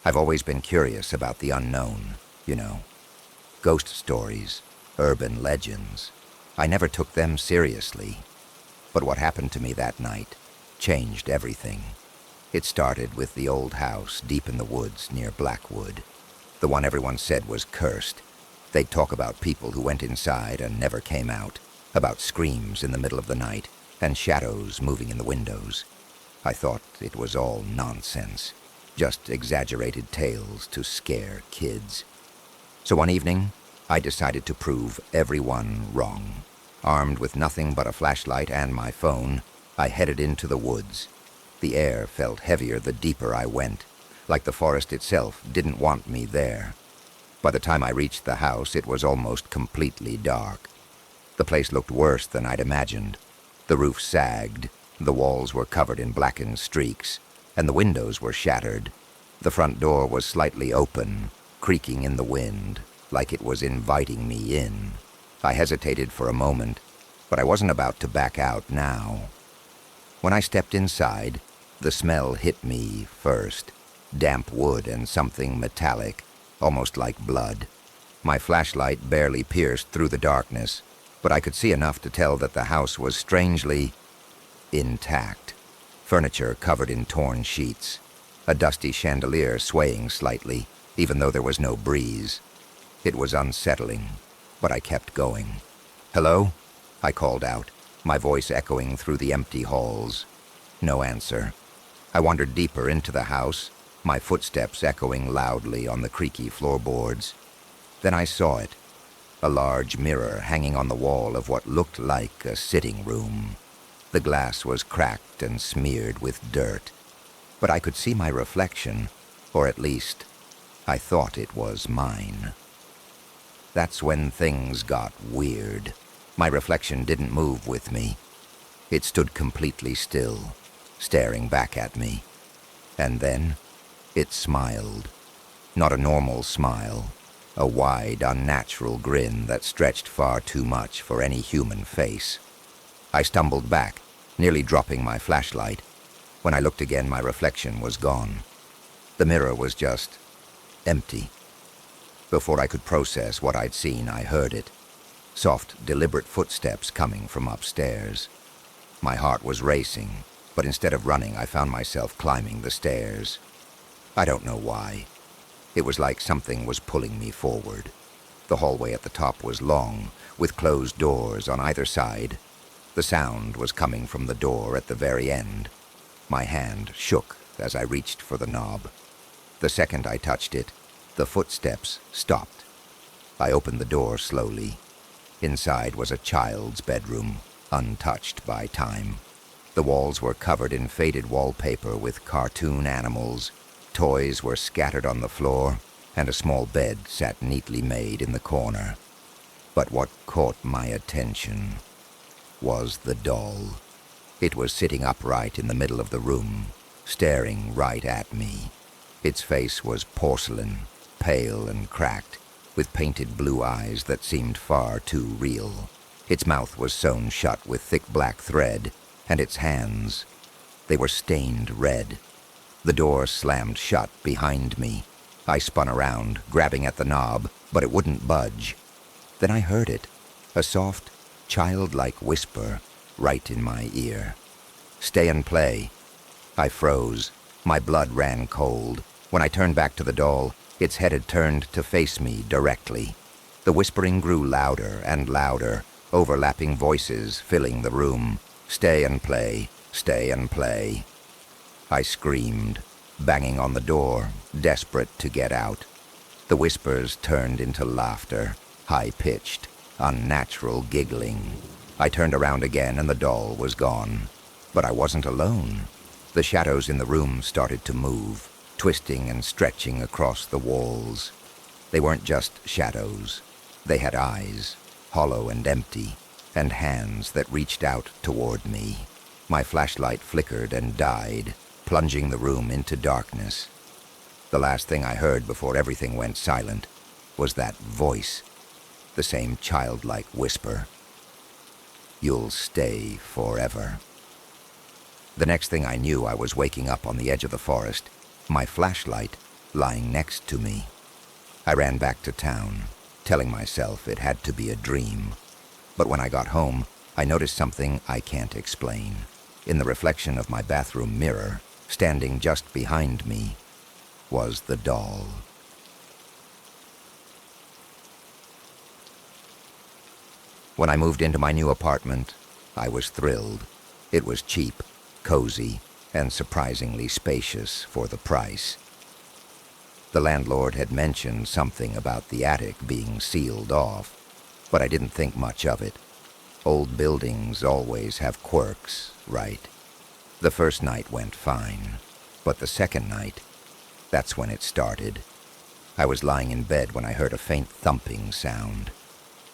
I've always been curious about the unknown, you know. Ghost stories, urban legends. I never took them seriously. But what happened to me that night changed everything. It started with the old house deep in the woods near Blackwood. The one everyone said was cursed. They'd talk about people who went inside and never came out, about screams in the middle of the night and shadows moving in the windows. I thought it was all nonsense, just exaggerated tales to scare kids. So one evening, I decided to prove everyone wrong. Armed with nothing but a flashlight and my phone, I headed into the woods. The air felt heavier the deeper I went, like the forest itself didn't want me there. By the time I reached the house, it was almost completely dark. The place looked worse than I'd imagined. The roof sagged, the walls were covered in blackened streaks, and the windows were shattered. The front door was slightly open, creaking in the wind, like it was inviting me in. I hesitated for a moment, but I wasn't about to back out now. When I stepped inside, the smell hit me first. Damp wood and something metallic, almost like blood. My flashlight barely pierced through the darkness, but I could see enough to tell that the house was strangely intact. Furniture covered in torn sheets. A dusty chandelier swaying slightly, even though there was no breeze. It was unsettling, but I kept going. "Hello?" I called out, my voice echoing through the empty halls. No answer. I wandered deeper into the house, my footsteps echoing loudly on the creaky floorboards. Then I saw it, a large mirror hanging on the wall of what looked like a sitting room. The glass was cracked and smeared with dirt, but I could see my reflection, or at least, I thought it was mine. That's when things got weird. My reflection didn't move with me. It stood completely still, staring back at me. And then, it smiled. Not a normal smile, a wide, unnatural grin that stretched far too much for any human face. I stumbled back, nearly dropping my flashlight. When I looked again, my reflection was gone. The mirror was just empty. Before I could process what I'd seen, I heard it. Soft, deliberate footsteps coming from upstairs. My heart was racing, but instead of running, I found myself climbing the stairs. I don't know why. It was like something was pulling me forward. The hallway at the top was long, with closed doors on either side. The sound was coming from the door at the very end. My hand shook as I reached for the knob. The second I touched it, the footsteps stopped. I opened the door slowly. Inside was a child's bedroom, untouched by time. The walls were covered in faded wallpaper with cartoon animals. Toys were scattered on the floor, and a small bed sat neatly made in the corner. But what caught my attention was the doll. It was sitting upright in the middle of the room, staring right at me. Its face was porcelain, pale and cracked, with painted blue eyes that seemed far too real. Its mouth was sewn shut with thick black thread, and its hands, they were stained red. The door slammed shut behind me. I spun around, grabbing at the knob, but it wouldn't budge. Then I heard it, a soft, childlike whisper right in my ear. "Stay and play." I froze. My blood ran cold. When I turned back to the doll, its head had turned to face me directly. The whispering grew louder and louder, overlapping voices filling the room. "Stay and play, stay and play." I screamed, banging on the door, desperate to get out. The whispers turned into laughter, high-pitched, unnatural giggling. I turned around again and the doll was gone. But I wasn't alone. The shadows in the room started to move, twisting and stretching across the walls. They weren't just shadows. They had eyes, hollow and empty, and hands that reached out toward me. My flashlight flickered and died, plunging the room into darkness. The last thing I heard before everything went silent was that voice, the same childlike whisper. "You'll stay forever." The next thing I knew, I was waking up on the edge of the forest. My flashlight, lying next to me. I ran back to town, telling myself it had to be a dream. But when I got home, I noticed something I can't explain. In the reflection of my bathroom mirror, standing just behind me, was the doll. When I moved into my new apartment, I was thrilled. It was cheap, cozy, and surprisingly spacious for the price. The landlord had mentioned something about the attic being sealed off, but I didn't think much of it. Old buildings always have quirks, right? The first night went fine, but the second night, that's when it started. I was lying in bed when I heard a faint thumping sound.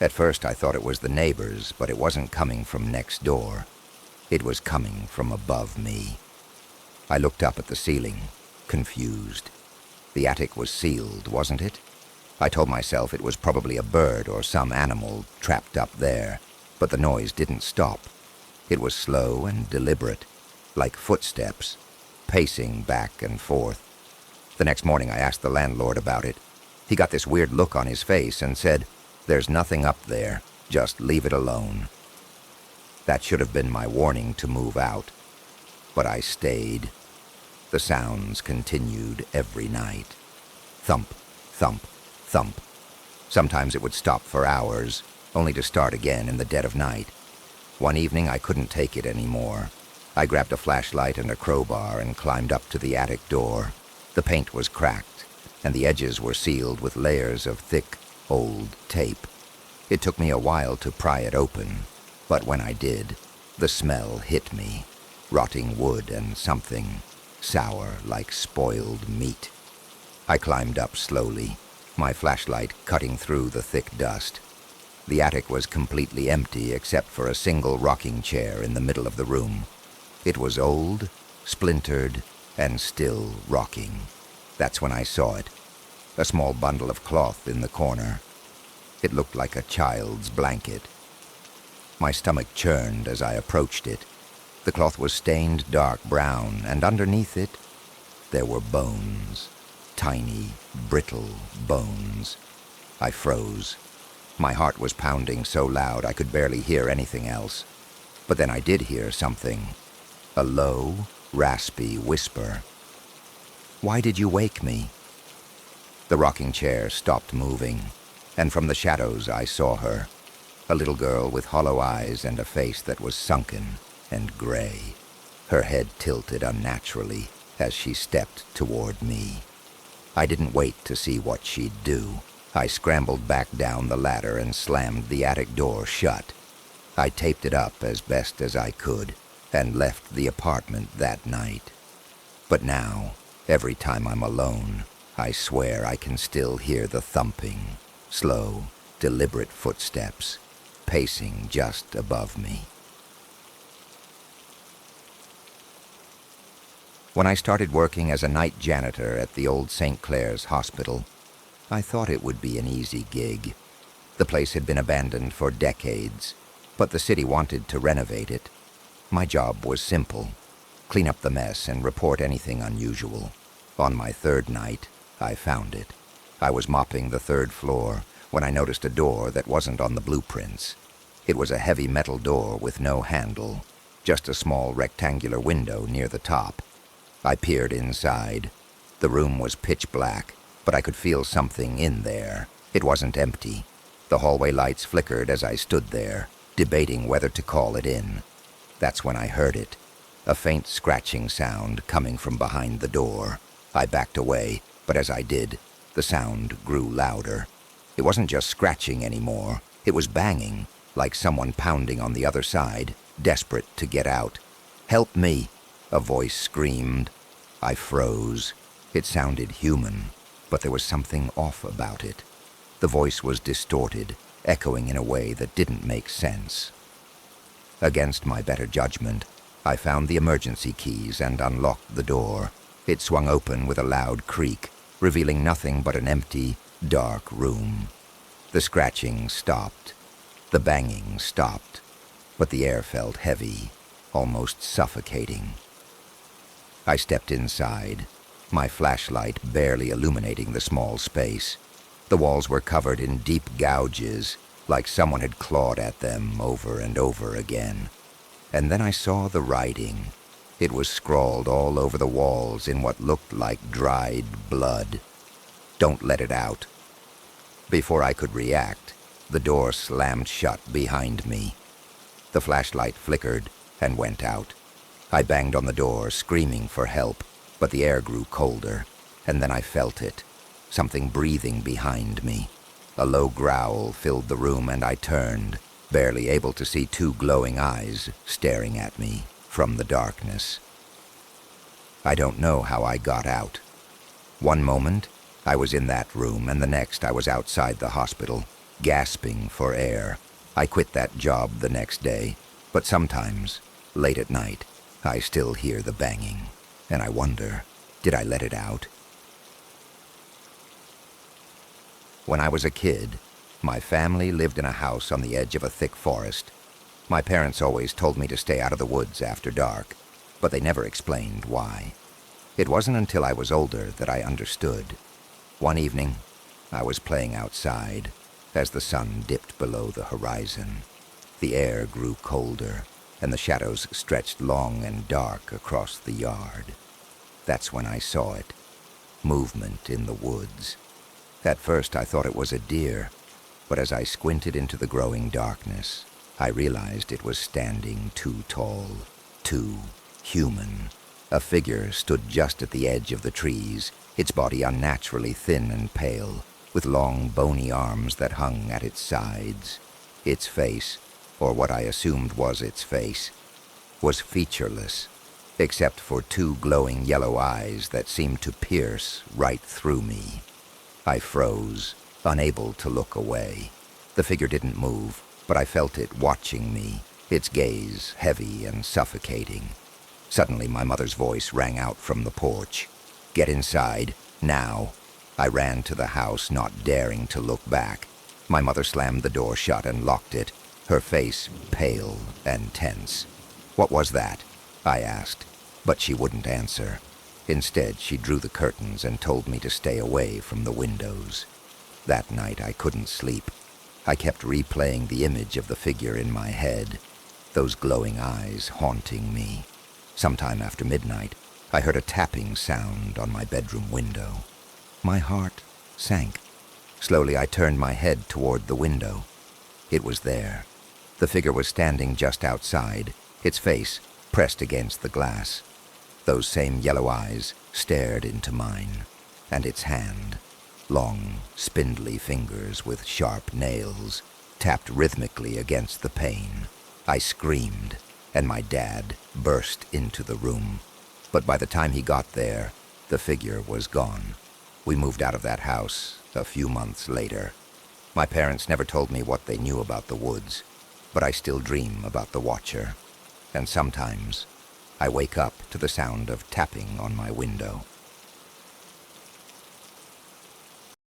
At first I thought it was the neighbors, but it wasn't coming from next door. It was coming from above me. I looked up at the ceiling, confused. The attic was sealed, wasn't it? I told myself it was probably a bird or some animal trapped up there, but the noise didn't stop. It was slow and deliberate, like footsteps, pacing back and forth. The next morning I asked the landlord about it. He got this weird look on his face and said, "There's nothing up there, just leave it alone." That should have been my warning to move out, but I stayed. The sounds continued every night. Thump, thump, thump. Sometimes it would stop for hours, only to start again in the dead of night. One evening I couldn't take it anymore. I grabbed a flashlight and a crowbar and climbed up to the attic door. The paint was cracked, and the edges were sealed with layers of thick, old tape. It took me a while to pry it open, but when I did, the smell hit me. Rotting wood and something sour like spoiled meat. I climbed up slowly, my flashlight cutting through the thick dust. The attic was completely empty except for a single rocking chair in the middle of the room. It was old, splintered, and still rocking. That's when I saw it. A small bundle of cloth in the corner. It looked like a child's blanket. My stomach churned as I approached it. The cloth was stained dark brown, and underneath it, there were bones. Tiny, brittle bones. I froze. My heart was pounding so loud I could barely hear anything else. But then I did hear something. A low, raspy whisper. "Why did you wake me?" The rocking chair stopped moving, and from the shadows I saw her. A little girl with hollow eyes and a face that was sunken and gray. Her head tilted unnaturally as she stepped toward me. I didn't wait to see what she'd do. I scrambled back down the ladder and slammed the attic door shut. I taped it up as best as I could and left the apartment that night. But now, every time I'm alone, I swear I can still hear the thumping, slow, deliberate footsteps, pacing just above me. When I started working as a night janitor at the old St. Clair's Hospital, I thought it would be an easy gig. The place had been abandoned for decades, but the city wanted to renovate it. My job was simple: clean up the mess and report anything unusual. On my third night, I found it. I was mopping the third floor when I noticed a door that wasn't on the blueprints. It was a heavy metal door with no handle, just a small rectangular window near the top. I peered inside. The room was pitch black, but I could feel something in there. It wasn't empty. The hallway lights flickered as I stood there, debating whether to call it in. That's when I heard it, a faint scratching sound coming from behind the door. I backed away, but as I did, the sound grew louder. It wasn't just scratching anymore. It was banging, like someone pounding on the other side, desperate to get out. "Help me!" a voice screamed. I froze. It sounded human, but there was something off about it. The voice was distorted, echoing in a way that didn't make sense. Against my better judgment, I found the emergency keys and unlocked the door. It swung open with a loud creak, revealing nothing but an empty, dark room. The scratching stopped. The banging stopped, but the air felt heavy, almost suffocating. I stepped inside. my flashlight barely illuminating the small space. The walls were covered in deep gouges, like someone had clawed at them over and over again. And then I saw the writing. It was scrawled all over the walls in what looked like dried blood. "Don't let it out." Before I could react, the door slammed shut behind me. The flashlight flickered and went out. I banged on the door, screaming for help, but the air grew colder, and then I felt it, something breathing behind me. A low growl filled the room, and I turned, barely able to see two glowing eyes staring at me from the darkness. I don't know how I got out. One moment, I was in that room, and the next I was outside the hospital, gasping for air. I quit that job the next day, but sometimes, late at night, I still hear the banging, and I wonder, did I let it out? When I was a kid, my family lived in a house on the edge of a thick forest. My parents always told me to stay out of the woods after dark, but they never explained why. It wasn't until I was older that I understood. One evening, I was playing outside as the sun dipped below the horizon. The air grew colder, and the shadows stretched long and dark across the yard. That's when I saw it, movement in the woods. At first I thought it was a deer, but as I squinted into the growing darkness, I realized it was standing too tall, too human. A figure stood just at the edge of the trees, its body unnaturally thin and pale, with long bony arms that hung at its sides. Its face, or what I assumed was its face, was featureless, except for two glowing yellow eyes that seemed to pierce right through me. I froze, unable to look away. The figure didn't move, but I felt it watching me, its gaze heavy and suffocating. Suddenly my mother's voice rang out from the porch. "Get inside, now." I ran to the house, not daring to look back. My mother slammed the door shut and locked it, her face pale and tense. "What was that?" I asked, but she wouldn't answer. Instead, she drew the curtains and told me to stay away from the windows. That night I couldn't sleep. I kept replaying the image of the figure in my head, those glowing eyes haunting me. Sometime after midnight, I heard a tapping sound on my bedroom window. My heart sank. Slowly I turned my head toward the window. It was there. The figure was standing just outside, its face pressed against the glass. Those same yellow eyes stared into mine, and its hand, long, spindly fingers with sharp nails, tapped rhythmically against the pane. I screamed, and my dad burst into the room. But by the time he got there, the figure was gone. We moved out of that house a few months later. My parents never told me what they knew about the woods, but I still dream about the Watcher. And sometimes I wake up to the sound of tapping on my window.